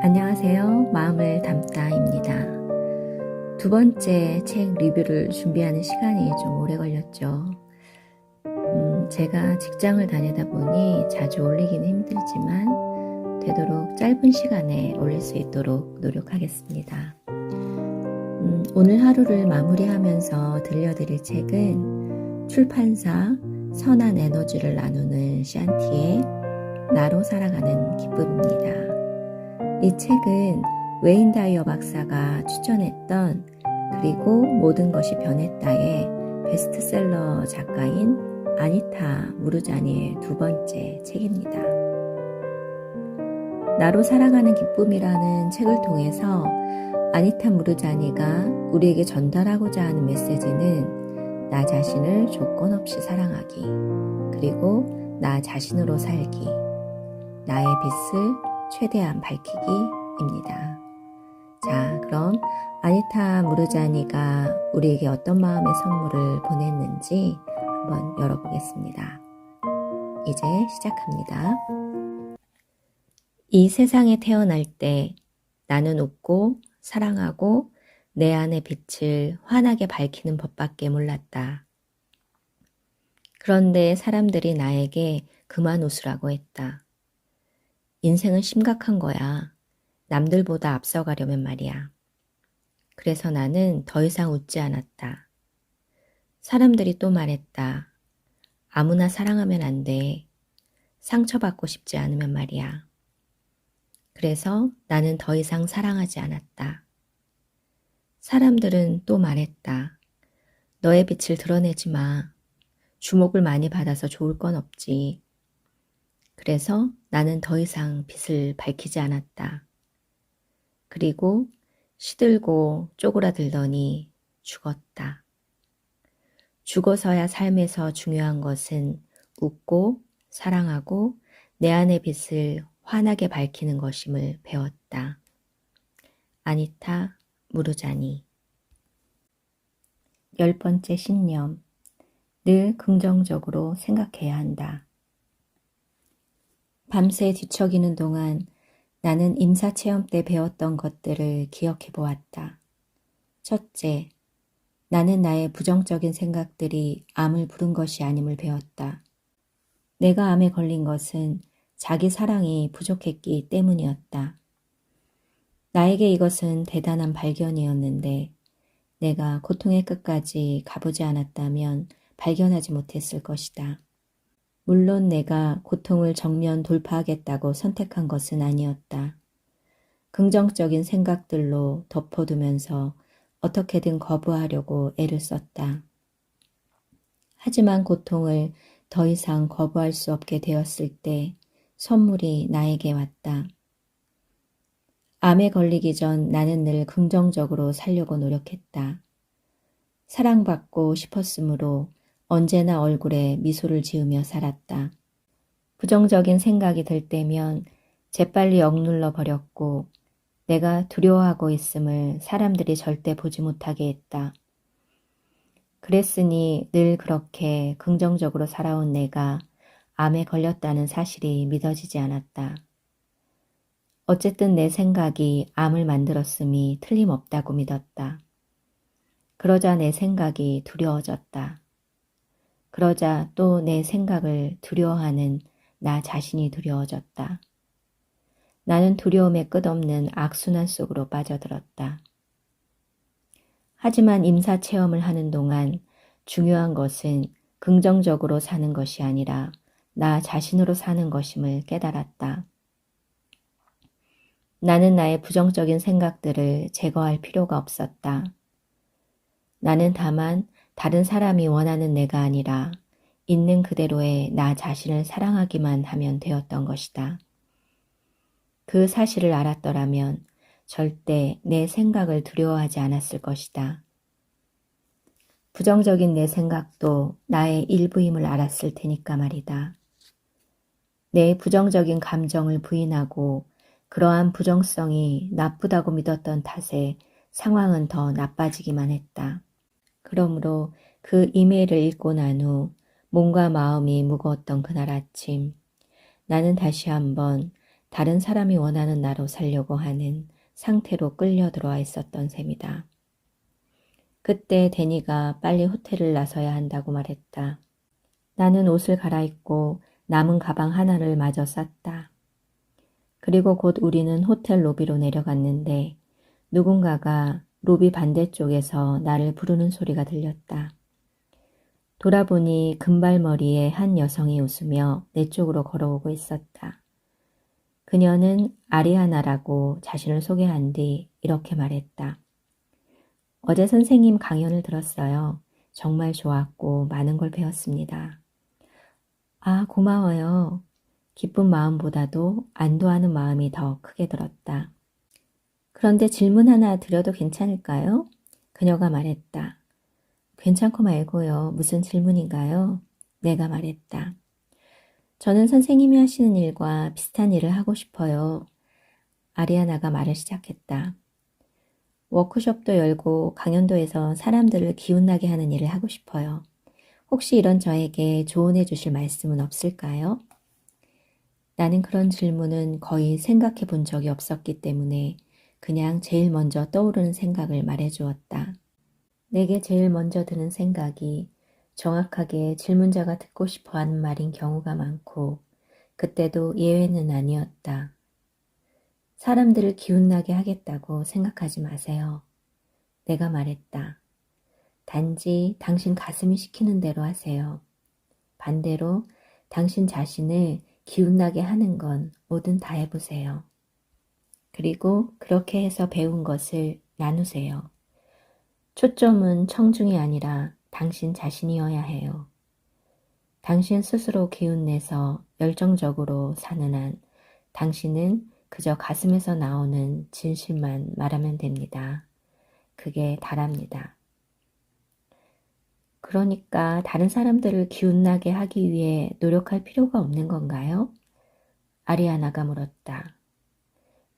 안녕하세요. 마음을 담다입니다. 두 번째 책 리뷰를 준비하는 시간이 좀 오래 걸렸죠. 제가 직장을 다니다 보니 자주 올리기는 힘들지만 되도록 짧은 시간에 올릴 수 있도록 노력하겠습니다. 오늘 하루를 마무리하면서 들려드릴 책은 출판사 선한 에너지를 나누는 샨티의 나로 살아가는 기쁨입니다. 이 책은 웨인 다이어 박사가 추천했던 그리고 모든 것이 변했다의 베스트셀러 작가인 아니타 무르자니의 두 번째 책입니다. 나로 살아가는 기쁨이라는 책을 통해서 아니타 무르자니가 우리에게 전달하고자 하는 메시지는 나 자신을 조건 없이 사랑하기, 그리고 나 자신으로 살기, 나의 빛을 최대한 밝히기입니다. 자, 그럼 아니타 무르자니가 우리에게 어떤 마음의 선물을 보냈는지 한번 열어보겠습니다. 이제 시작합니다. 이 세상에 태어날 때 나는 웃고 사랑하고 내 안의 빛을 환하게 밝히는 법밖에 몰랐다. 그런데 사람들이 나에게 그만 웃으라고 했다. 인생은 심각한 거야. 남들보다 앞서가려면 말이야. 그래서 나는 더 이상 웃지 않았다. 사람들이 또 말했다. 아무나 사랑하면 안 돼. 상처받고 싶지 않으면 말이야. 그래서 나는 더 이상 사랑하지 않았다. 사람들은 또 말했다. 너의 빛을 드러내지 마. 주목을 많이 받아서 좋을 건 없지. 그래서 나는 더 이상 빛을 밝히지 않았다. 그리고 시들고 쪼그라들더니 죽었다. 죽어서야 삶에서 중요한 것은 웃고 사랑하고 내 안의 빛을 환하게 밝히는 것임을 배웠다. 아니타 무르자니. 10번째 신념. 늘 긍정적으로 생각해야 한다. 밤새 뒤척이는 동안 나는 임사체험 때 배웠던 것들을 기억해 보았다. 첫째, 나는 나의 부정적인 생각들이 암을 부른 것이 아님을 배웠다. 내가 암에 걸린 것은 자기 사랑이 부족했기 때문이었다. 나에게 이것은 대단한 발견이었는데 내가 고통의 끝까지 가보지 않았다면 발견하지 못했을 것이다. 물론 내가 고통을 정면 돌파하겠다고 선택한 것은 아니었다. 긍정적인 생각들로 덮어두면서 어떻게든 거부하려고 애를 썼다. 하지만 고통을 더 이상 거부할 수 없게 되었을 때 선물이 나에게 왔다. 암에 걸리기 전 나는 늘 긍정적으로 살려고 노력했다. 사랑받고 싶었으므로 언제나 얼굴에 미소를 지으며 살았다. 부정적인 생각이 들 때면 재빨리 억눌러 버렸고 내가 두려워하고 있음을 사람들이 절대 보지 못하게 했다. 그랬으니 늘 그렇게 긍정적으로 살아온 내가 암에 걸렸다는 사실이 믿어지지 않았다. 어쨌든 내 생각이 암을 만들었음이 틀림없다고 믿었다. 그러자 내 생각이 두려워졌다. 그러자 또 내 생각을 두려워하는 나 자신이 두려워졌다. 나는 두려움의 끝없는 악순환 속으로 빠져들었다. 하지만 임사체험을 하는 동안 중요한 것은 긍정적으로 사는 것이 아니라 나 자신으로 사는 것임을 깨달았다. 나는 나의 부정적인 생각들을 제거할 필요가 없었다. 나는 다만 다른 사람이 원하는 내가 아니라 있는 그대로의 나 자신을 사랑하기만 하면 되었던 것이다. 그 사실을 알았더라면 절대 내 생각을 두려워하지 않았을 것이다. 부정적인 내 생각도 나의 일부임을 알았을 테니까 말이다. 내 부정적인 감정을 부인하고 그러한 부정성이 나쁘다고 믿었던 탓에 상황은 더 나빠지기만 했다. 그러므로 그 이메일을 읽고 난 후 몸과 마음이 무거웠던 그날 아침, 나는 다시 한번 다른 사람이 원하는 나로 살려고 하는 상태로 끌려 들어와 있었던 셈이다. 그때 데니가 빨리 호텔을 나서야 한다고 말했다. 나는 옷을 갈아입고 남은 가방 하나를 마저 쌌다. 그리고 곧 우리는 호텔 로비로 내려갔는데 누군가가 로비 반대쪽에서 나를 부르는 소리가 들렸다. 돌아보니 금발머리의 한 여성이 웃으며 내 쪽으로 걸어오고 있었다. 그녀는 아리아나라고 자신을 소개한 뒤 이렇게 말했다. 어제 선생님 강연을 들었어요. 정말 좋았고 많은 걸 배웠습니다. 아, 고마워요. 기쁜 마음보다도 안도하는 마음이 더 크게 들었다. 그런데 질문 하나 드려도 괜찮을까요? 그녀가 말했다. 괜찮고 말고요. 무슨 질문인가요? 내가 말했다. 저는 선생님이 하시는 일과 비슷한 일을 하고 싶어요. 아리아나가 말을 시작했다. 워크숍도 열고 강연도에서 사람들을 기운나게 하는 일을 하고 싶어요. 혹시 이런 저에게 조언해 주실 말씀은 없을까요? 나는 그런 질문은 거의 생각해 본 적이 없었기 때문에 그냥 제일 먼저 떠오르는 생각을 말해 주었다. 내게 제일 먼저 드는 생각이 정확하게 질문자가 듣고 싶어 하는 말인 경우가 많고 그때도 예외는 아니었다. 사람들을 기운나게 하겠다고 생각하지 마세요. 내가 말했다. 단지 당신 가슴이 시키는 대로 하세요. 반대로 당신 자신을 기운나게 하는 건 뭐든 다 해보세요. 그리고 그렇게 해서 배운 것을 나누세요. 초점은 청중이 아니라 당신 자신이어야 해요. 당신 스스로 기운내서 열정적으로 사는 한 당신은 그저 가슴에서 나오는 진실만 말하면 됩니다. 그게 다랍니다. 그러니까 다른 사람들을 기운나게 하기 위해 노력할 필요가 없는 건가요? 아리아나가 물었다.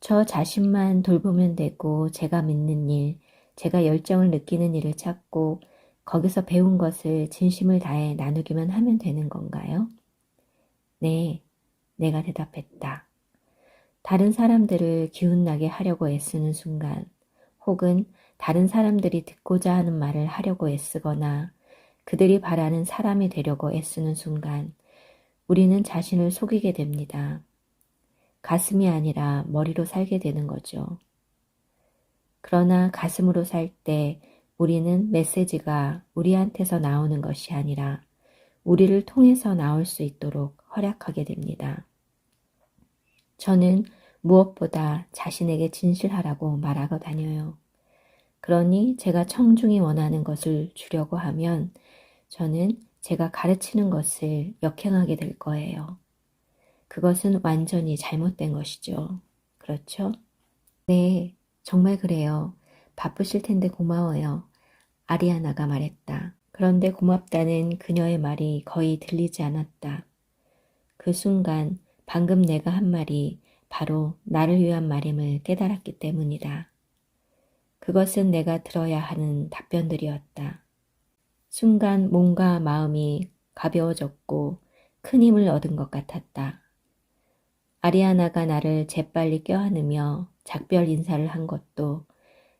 저 자신만 돌보면 되고 제가 믿는 일, 제가 열정을 느끼는 일을 찾고 거기서 배운 것을 진심을 다해 나누기만 하면 되는 건가요? 네, 내가 대답했다. 다른 사람들을 기운나게 하려고 애쓰는 순간 혹은 다른 사람들이 듣고자 하는 말을 하려고 애쓰거나 그들이 바라는 사람이 되려고 애쓰는 순간 우리는 자신을 속이게 됩니다. 가슴이 아니라 머리로 살게 되는 거죠. 그러나 가슴으로 살 때 우리는 메시지가 우리한테서 나오는 것이 아니라 우리를 통해서 나올 수 있도록 허락하게 됩니다. 저는 무엇보다 자신에게 진실하라고 말하고 다녀요. 그러니 제가 청중이 원하는 것을 주려고 하면 저는 제가 가르치는 것을 역행하게 될 거예요. 그것은 완전히 잘못된 것이죠. 그렇죠? 네, 정말 그래요. 바쁘실 텐데 고마워요. 아리아나가 말했다. 그런데 고맙다는 그녀의 말이 거의 들리지 않았다. 그 순간 방금 내가 한 말이 바로 나를 위한 말임을 깨달았기 때문이다. 그것은 내가 들어야 하는 답변들이었다. 순간 몸과 마음이 가벼워졌고 큰 힘을 얻은 것 같았다. 아리아나가 나를 재빨리 껴안으며 작별 인사를 한 것도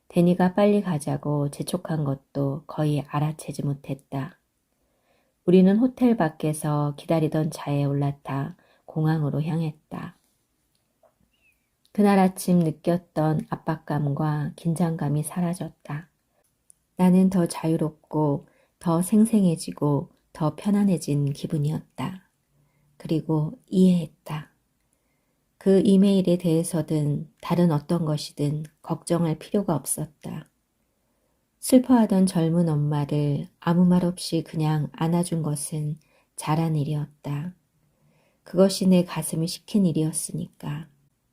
데니가 빨리 가자고 재촉한 것도 거의 알아채지 못했다. 우리는 호텔 밖에서 기다리던 차에 올라타 공항으로 향했다. 그날 아침 느꼈던 압박감과 긴장감이 사라졌다. 나는 더 자유롭고 더 생생해지고 더 편안해진 기분이었다. 그리고 이해했다. 그 이메일에 대해서든 다른 어떤 것이든 걱정할 필요가 없었다. 슬퍼하던 젊은 엄마를 아무 말 없이 그냥 안아준 것은 잘한 일이었다. 그것이 내 가슴이 시킨 일이었으니까.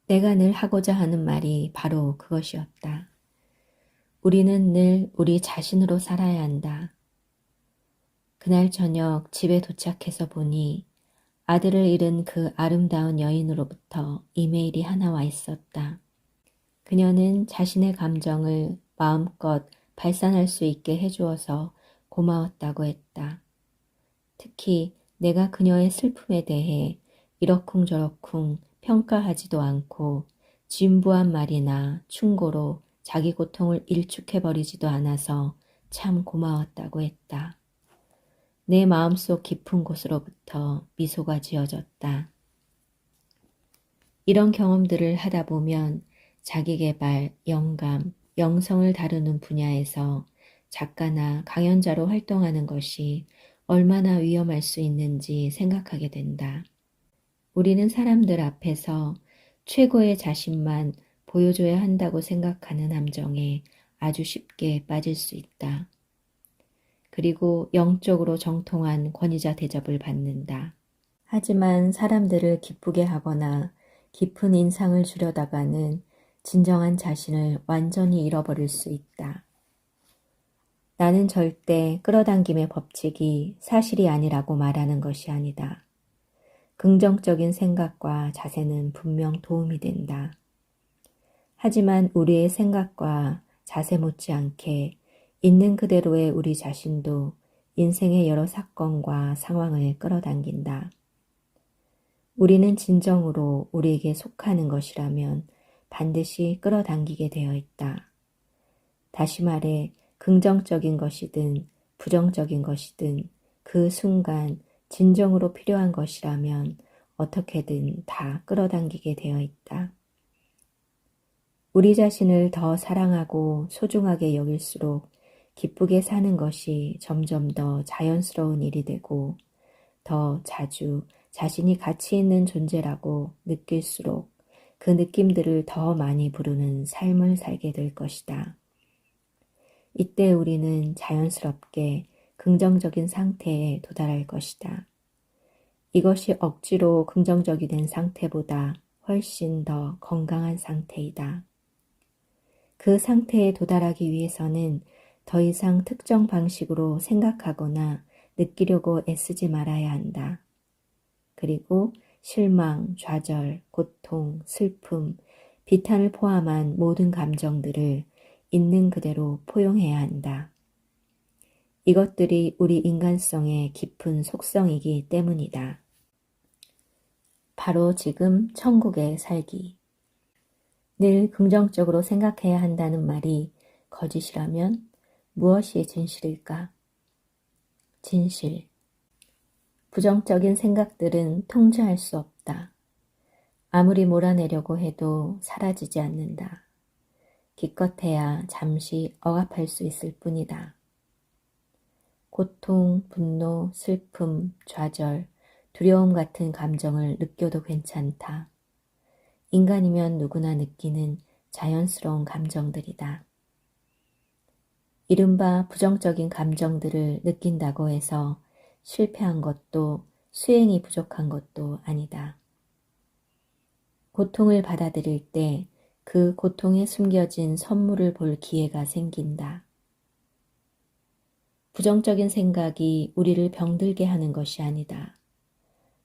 내가 늘 하고자 하는 말이 바로 그것이었다. 우리는 늘 우리 자신으로 살아야 한다. 그날 저녁 집에 도착해서 보니 아들을 잃은 그 아름다운 여인으로부터 이메일이 하나 와 있었다. 그녀는 자신의 감정을 마음껏 발산할 수 있게 해주어서 고마웠다고 했다. 특히 내가 그녀의 슬픔에 대해 이러쿵저러쿵 평가하지도 않고 진부한 말이나 충고로 자기 고통을 일축해버리지도 않아서 참 고마웠다고 했다. 내 마음속 깊은 곳으로부터 미소가 지어졌다. 이런 경험들을 하다 보면 자기계발, 영감, 영성을 다루는 분야에서 작가나 강연자로 활동하는 것이 얼마나 위험할 수 있는지 생각하게 된다. 우리는 사람들 앞에서 최고의 자신만 보여줘야 한다고 생각하는 함정에 아주 쉽게 빠질 수 있다. 그리고 영적으로 정통한 권위자 대접을 받는다. 하지만 사람들을 기쁘게 하거나 깊은 인상을 주려다가는 진정한 자신을 완전히 잃어버릴 수 있다. 나는 절대 끌어당김의 법칙이 사실이 아니라고 말하는 것이 아니다. 긍정적인 생각과 자세는 분명 도움이 된다. 하지만 우리의 생각과 자세 못지않게 있는 그대로의 우리 자신도 인생의 여러 사건과 상황을 끌어당긴다. 우리는 진정으로 우리에게 속하는 것이라면 반드시 끌어당기게 되어 있다. 다시 말해 긍정적인 것이든 부정적인 것이든 그 순간 진정으로 필요한 것이라면 어떻게든 다 끌어당기게 되어 있다. 우리 자신을 더 사랑하고 소중하게 여길수록 기쁘게 사는 것이 점점 더 자연스러운 일이 되고 더 자주 자신이 가치 있는 존재라고 느낄수록 그 느낌들을 더 많이 부르는 삶을 살게 될 것이다. 이때 우리는 자연스럽게 긍정적인 상태에 도달할 것이다. 이것이 억지로 긍정적이 된 상태보다 훨씬 더 건강한 상태이다. 그 상태에 도달하기 위해서는 더 이상 특정 방식으로 생각하거나 느끼려고 애쓰지 말아야 한다. 그리고 실망, 좌절, 고통, 슬픔, 비탄을 포함한 모든 감정들을 있는 그대로 포용해야 한다. 이것들이 우리 인간성의 깊은 속성이기 때문이다. 바로 지금 천국에 살기. 늘 긍정적으로 생각해야 한다는 말이 거짓이라면 무엇이 진실일까? 진실. 부정적인 생각들은 통제할 수 없다. 아무리 몰아내려고 해도 사라지지 않는다. 기껏해야 잠시 억압할 수 있을 뿐이다. 고통, 분노, 슬픔, 좌절, 두려움 같은 감정을 느껴도 괜찮다. 인간이면 누구나 느끼는 자연스러운 감정들이다. 이른바 부정적인 감정들을 느낀다고 해서 실패한 것도 수행이 부족한 것도 아니다. 고통을 받아들일 때 그 고통에 숨겨진 선물을 볼 기회가 생긴다. 부정적인 생각이 우리를 병들게 하는 것이 아니다.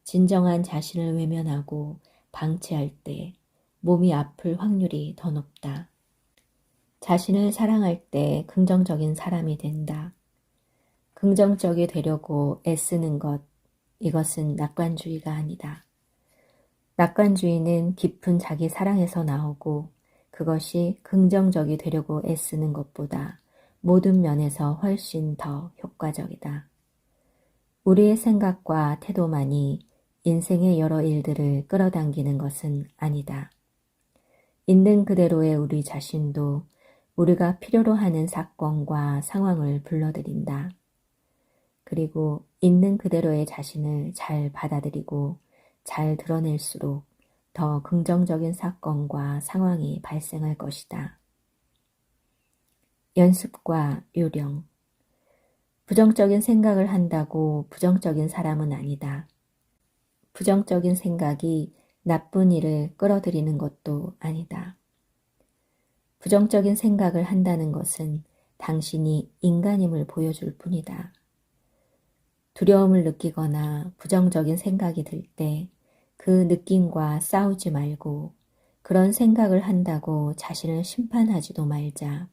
진정한 자신을 외면하고 방치할 때 몸이 아플 확률이 더 높다. 자신을 사랑할 때 긍정적인 사람이 된다. 긍정적이 되려고 애쓰는 것, 이것은 낙관주의가 아니다. 낙관주의는 깊은 자기 사랑에서 나오고 그것이 긍정적이 되려고 애쓰는 것보다 모든 면에서 훨씬 더 효과적이다. 우리의 생각과 태도만이 인생의 여러 일들을 끌어당기는 것은 아니다. 있는 그대로의 우리 자신도 우리가 필요로 하는 사건과 상황을 불러들인다. 그리고 있는 그대로의 자신을 잘 받아들이고 잘 드러낼수록 더 긍정적인 사건과 상황이 발생할 것이다. 연습과 요령. 부정적인 생각을 한다고 부정적인 사람은 아니다. 부정적인 생각이 나쁜 일을 끌어들이는 것도 아니다. 부정적인 생각을 한다는 것은 당신이 인간임을 보여줄 뿐이다. 두려움을 느끼거나 부정적인 생각이 들 때 그 느낌과 싸우지 말고 그런 생각을 한다고 자신을 심판하지도 말자.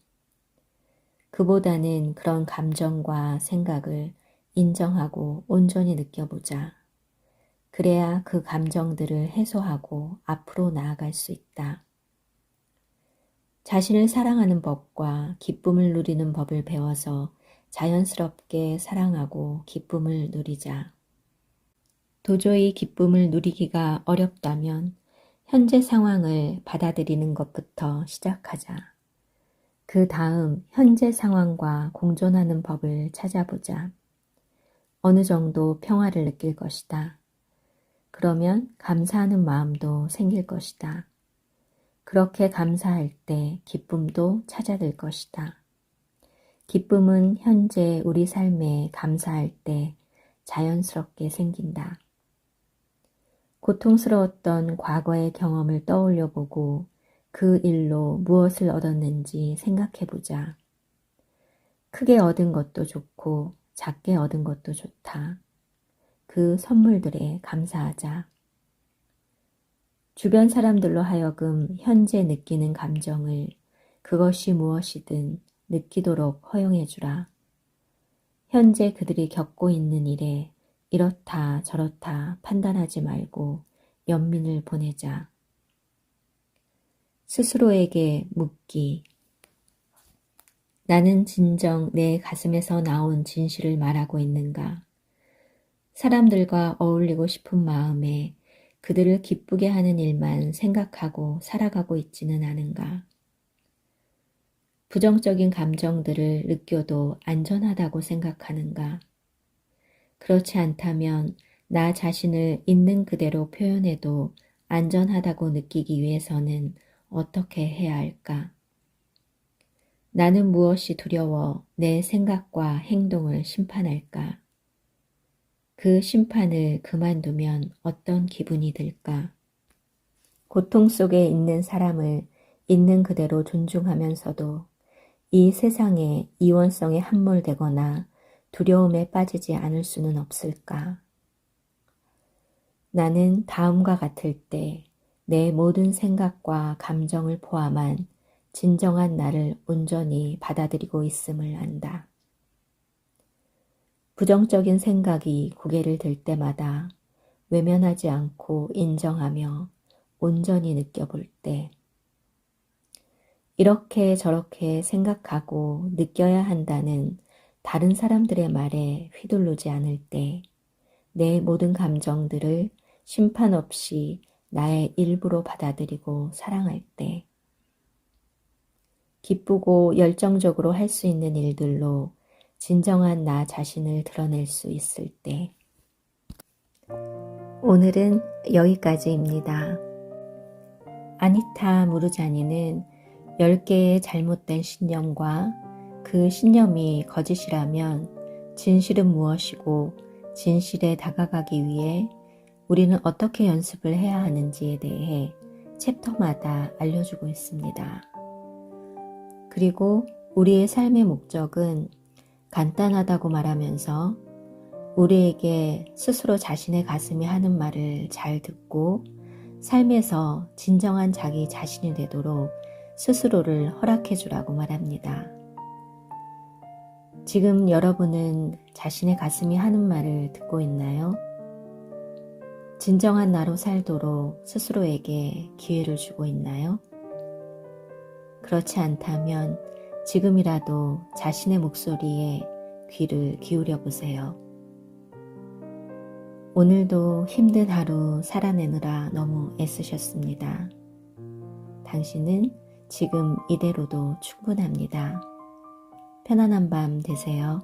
그보다는 그런 감정과 생각을 인정하고 온전히 느껴보자. 그래야 그 감정들을 해소하고 앞으로 나아갈 수 있다. 자신을 사랑하는 법과 기쁨을 누리는 법을 배워서 자연스럽게 사랑하고 기쁨을 누리자. 도저히 기쁨을 누리기가 어렵다면 현재 상황을 받아들이는 것부터 시작하자. 그 다음 현재 상황과 공존하는 법을 찾아보자. 어느 정도 평화를 느낄 것이다. 그러면 감사하는 마음도 생길 것이다. 그렇게 감사할 때 기쁨도 찾아들 것이다. 기쁨은 현재 우리 삶에 감사할 때 자연스럽게 생긴다. 고통스러웠던 과거의 경험을 떠올려 보고 그 일로 무엇을 얻었는지 생각해 보자. 크게 얻은 것도 좋고 작게 얻은 것도 좋다. 그 선물들에 감사하자. 주변 사람들로 하여금 현재 느끼는 감정을 그것이 무엇이든 느끼도록 허용해 주라. 현재 그들이 겪고 있는 일에 이렇다 저렇다 판단하지 말고 연민을 보내자. 스스로에게 묻기. 나는 진정 내 가슴에서 나온 진실을 말하고 있는가? 사람들과 어울리고 싶은 마음에 그들을 기쁘게 하는 일만 생각하고 살아가고 있지는 않은가? 부정적인 감정들을 느껴도 안전하다고 생각하는가? 그렇지 않다면 나 자신을 있는 그대로 표현해도 안전하다고 느끼기 위해서는 어떻게 해야 할까? 나는 무엇이 두려워 내 생각과 행동을 심판할까? 그 심판을 그만두면 어떤 기분이 들까? 고통 속에 있는 사람을 있는 그대로 존중하면서도 이 세상에 이원성에 함몰되거나 두려움에 빠지지 않을 수는 없을까? 나는 다음과 같을 때 내 모든 생각과 감정을 포함한 진정한 나를 온전히 받아들이고 있음을 안다. 부정적인 생각이 고개를 들 때마다 외면하지 않고 인정하며 온전히 느껴볼 때, 이렇게 저렇게 생각하고 느껴야 한다는 다른 사람들의 말에 휘둘르지 않을 때, 내 모든 감정들을 심판 없이 나의 일부로 받아들이고 사랑할 때, 기쁘고 열정적으로 할 수 있는 일들로 진정한 나 자신을 드러낼 수 있을 때. 오늘은 여기까지입니다. 아니타 무르자니는 10개의 잘못된 신념과 그 신념이 거짓이라면 진실은 무엇이고 진실에 다가가기 위해 우리는 어떻게 연습을 해야 하는지에 대해 챕터마다 알려주고 있습니다. 그리고 우리의 삶의 목적은 간단하다고 말하면서 우리에게 스스로 자신의 가슴이 하는 말을 잘 듣고 삶에서 진정한 자기 자신이 되도록 스스로를 허락해 주라고 말합니다. 지금 여러분은 자신의 가슴이 하는 말을 듣고 있나요? 진정한 나로 살도록 스스로에게 기회를 주고 있나요? 그렇지 않다면 지금이라도 자신의 목소리에 귀를 기울여 보세요. 오늘도 힘든 하루 살아내느라 너무 애쓰셨습니다. 당신은 지금 이대로도 충분합니다. 편안한 밤 되세요.